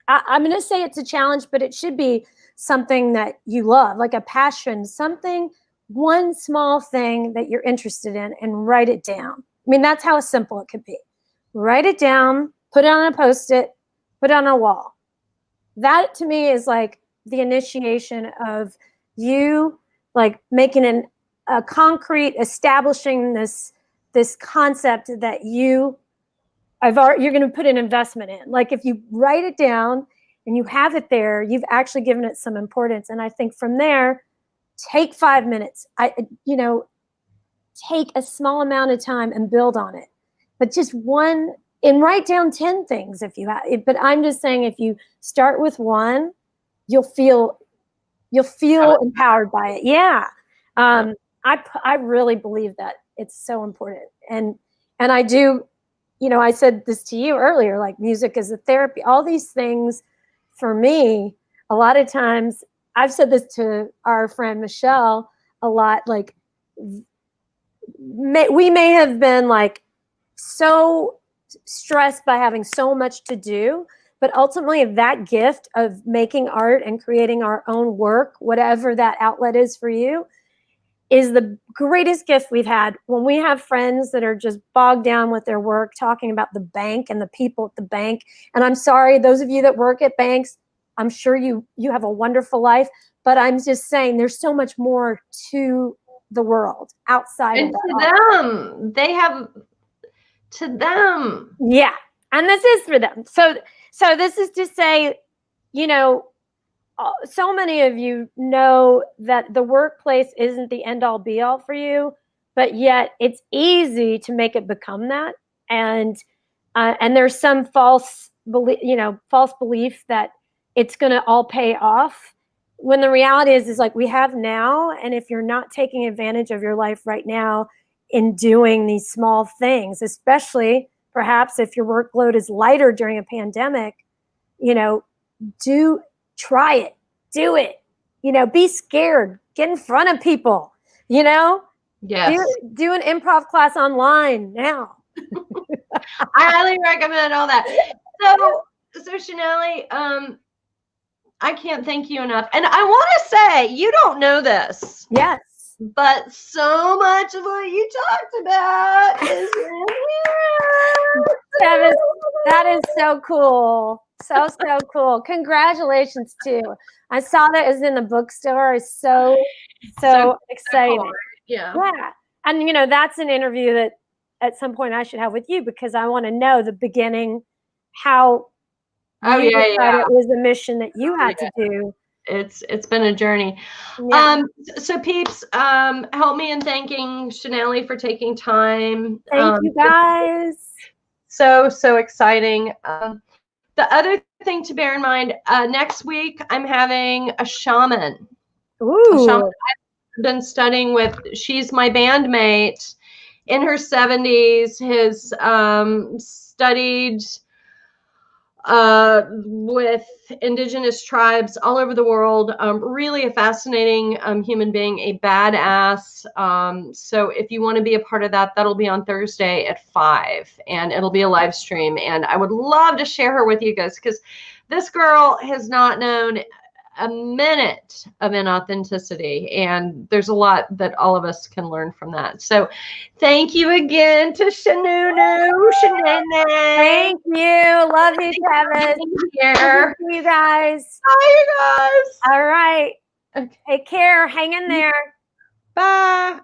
I'm going to say it's a challenge, but it should be something that you love, like a passion, something, one small thing that you're interested in, and write it down. I mean, that's how simple it could be. Write it down, put it on a Post-it, put it on a wall. That to me is like the initiation of you like making a concrete, establishing this concept that you're going to put an investment in. Like if you write it down and you have it there, you've actually given it some importance. And I think from there, take 5 minutes. Take a small amount of time and build on it. But just one, and write down 10 things if you have. But I'm just saying, if you start with one, you'll feel empowered by it. Yeah. I really believe that it's so important. And I do, I said this to you earlier, like music is a therapy, all these things for me, a lot of times I've said this to our friend Michelle a lot, like we may have been like so stressed by having so much to do, but ultimately that gift of making art and creating our own work, whatever that outlet is for you, is the greatest gift we've had. When we have friends that are just bogged down with their work, talking about the bank and the people at the bank. And I'm sorry, those of you that work at banks, I'm sure you have a wonderful life, but I'm just saying there's so much more to the world outside and of that. To them. Yeah. And this is for them. So this is to say, so many of you know that the workplace isn't the end all be all for you, but yet it's easy to make it become that. And there's some false belief that it's going to all pay off, when the reality is like we have now. And if you're not taking advantage of your life right now in doing these small things, especially perhaps if your workload is lighter during a pandemic, try it, do it, be scared, get in front of people, Yes. Do an improv class online now. I highly recommend all that. So Shonali, I can't thank you enough. And I want to say, you don't know this. Yes. But so much of what you talked about is in here. That is so cool. So cool. Congratulations too. I saw that it was in the bookstore. It's so exciting. Cool. Yeah. And that's an interview that at some point I should have with you, because I want to know the beginning, how it was a mission that you had to do. It's been a journey. Yeah. So peeps, help me in thanking Shonali for taking time. Thank you guys. So exciting. The other thing to bear in mind, next week I'm having a shaman. Ooh. A shaman I've been studying with. She's my bandmate in her 70s, has studied with indigenous tribes all over the world. Really a fascinating human being, a badass. So if you want to be a part of that, that'll be on Thursday at 5, and it'll be a live stream. And I would love to share her with you guys, because this girl has not known a minute of inauthenticity, and there's a lot that all of us can learn from that. So thank you again to Shanunu. Thank you. Love you, Tevis. Here. See you guys. Bye, you guys. All right. Okay. Take care. Hang in there. Bye.